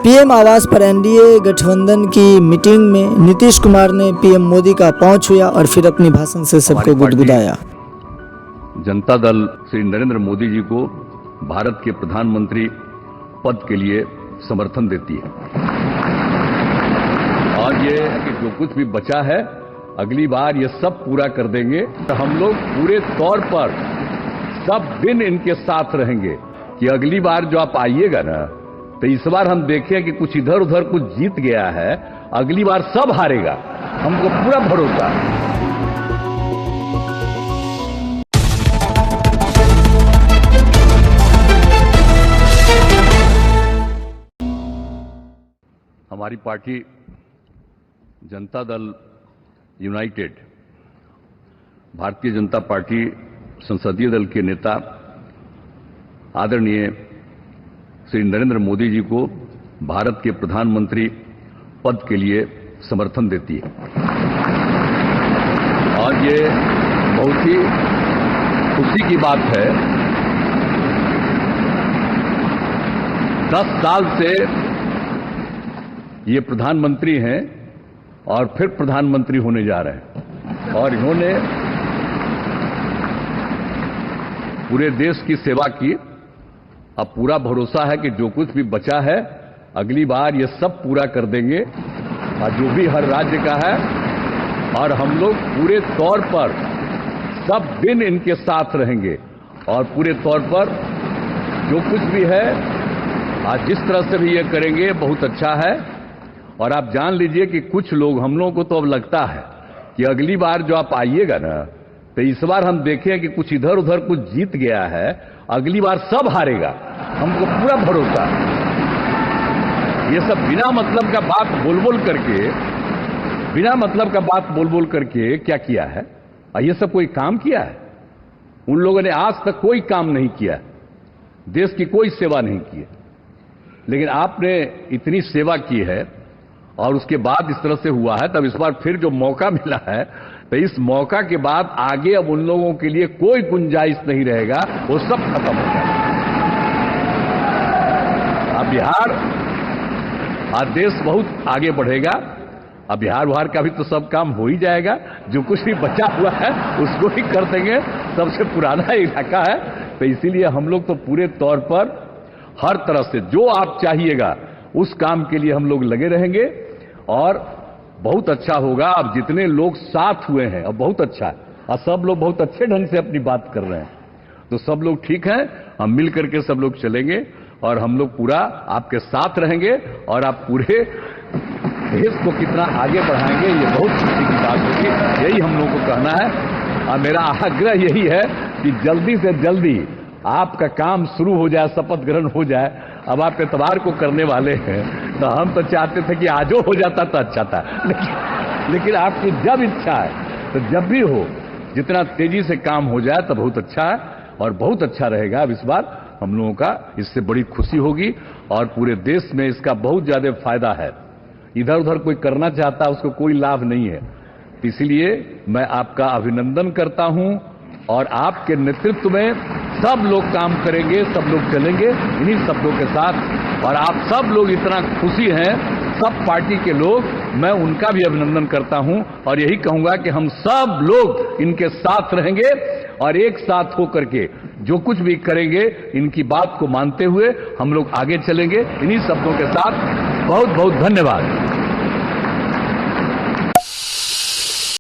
PM आवास पर NDA गठबंधन की मीटिंग में नीतीश कुमार ने पीएम मोदी का पांव छुआ और फिर अपनी भाषण से सबको गुदगुदाया। जनता दल श्री नरेंद्र मोदी जी को भारत के प्रधानमंत्री पद के लिए समर्थन देती है और ये कि जो कुछ भी बचा है अगली बार ये सब पूरा कर देंगे। तो हम लोग पूरे तौर पर सब दिन इनके साथ रहेंगे कि अगली बार जो आप आइएगा ना, तो इस बार हम देखें कि कुछ इधर उधर कुछ जीत गया है, अगली बार सब हारेगा, हमको पूरा भरोसा है। हमारी party Janata Dal United Bharatiya Janata party संसदीय दल के नेता आदरणीय श्री नरेंद्र मोदी जी को भारत के प्रधानमंत्री पद के लिए समर्थन देती है और ये बहुत ही खुशी की बात है। 10 साल से ये प्रधानमंत्री हैं और फिर प्रधानमंत्री होने जा रहे हैं और इन्होंने पूरे देश की सेवा की। अब पूरा भरोसा है कि जो कुछ भी बचा है अगली बार ये सब पूरा कर देंगे और जो भी हर राज्य का है, और हम लोग पूरे तौर पर सब दिन इनके साथ रहेंगे और पूरे तौर पर जो कुछ भी है आज जिस तरह से भी ये करेंगे बहुत अच्छा है। और आप जान लीजिए कि कुछ लोग, हम लोगों को तो अब लगता है कि अगली बार जो आप आइएगा ना, तो इस बार हम देखें कि कुछ इधर उधर कुछ जीत गया है, अगली बार सब हारेगा, हमको पूरा भरोसा है। ये सब बिना मतलब का बात बोल बोल करके क्या किया है? ये सब कोई काम किया है? उन लोगों ने आज तक कोई काम नहीं किया, देश की कोई सेवा नहीं की है। लेकिन आपने इतनी सेवा की है और उसके बाद इस तरह से हुआ है, तब इस बार फिर जो मौका मिला है, तो इस मौका के बाद आगे अब उन लोगों के लिए कोई गुंजाइश नहीं रहेगा, वो सब खत्म हो जाएगा। अब बिहार, आज देश बहुत आगे बढ़ेगा। अब बिहार का भी तो सब काम हो ही जाएगा, जो कुछ भी बचा हुआ है उसको ही कर देंगे। सबसे पुराना इलाका है, तो इसीलिए हम लोग तो पूरे तौर पर हर तरह से जो आप चाहिएगा उस काम के लिए हम लोग लगे रहेंगे और बहुत अच्छा होगा। अब जितने लोग साथ हुए हैं अब बहुत अच्छा है और सब लोग बहुत अच्छे ढंग से अपनी बात कर रहे हैं, तो सब लोग ठीक हैं। हम मिल करके सब लोग चलेंगे और हम लोग पूरा आपके साथ रहेंगे और आप पूरे देश को कितना आगे बढ़ाएंगे ये बहुत खुशी की बात होगी। यही हम लोगों को कहना है और मेरा आग्रह यही है कि जल्दी से जल्दी आपका काम शुरू हो जाए, शपथ ग्रहण हो जाए। अब आप एतवार को करने वाले हैं, तो हम तो चाहते थे कि आजो हो जाता तो अच्छा था, लेकिन आपकी जब इच्छा है तो जब भी हो, जितना तेजी से काम हो जाए तो बहुत अच्छा है और बहुत अच्छा रहेगा। अब इस बार हम लोगों का इससे बड़ी खुशी होगी और पूरे देश में इसका बहुत ज्यादा फायदा है। इधर उधर कोई करना चाहता है उसको कोई लाभ नहीं है। इसलिए मैं आपका अभिनंदन करता हूं और आपके नेतृत्व में सब लोग काम करेंगे, सब लोग चलेंगे इन्हीं शब्दों के साथ। और आप सब लोग इतना खुशी हैं, सब पार्टी के लोग, मैं उनका भी अभिनंदन करता हूं और यही कहूंगा कि हम सब लोग इनके साथ रहेंगे और एक साथ होकर के जो कुछ भी करेंगे इनकी बात को मानते हुए हम लोग आगे चलेंगे। इन्हीं शब्दों के साथ बहुत बहुत धन्यवाद।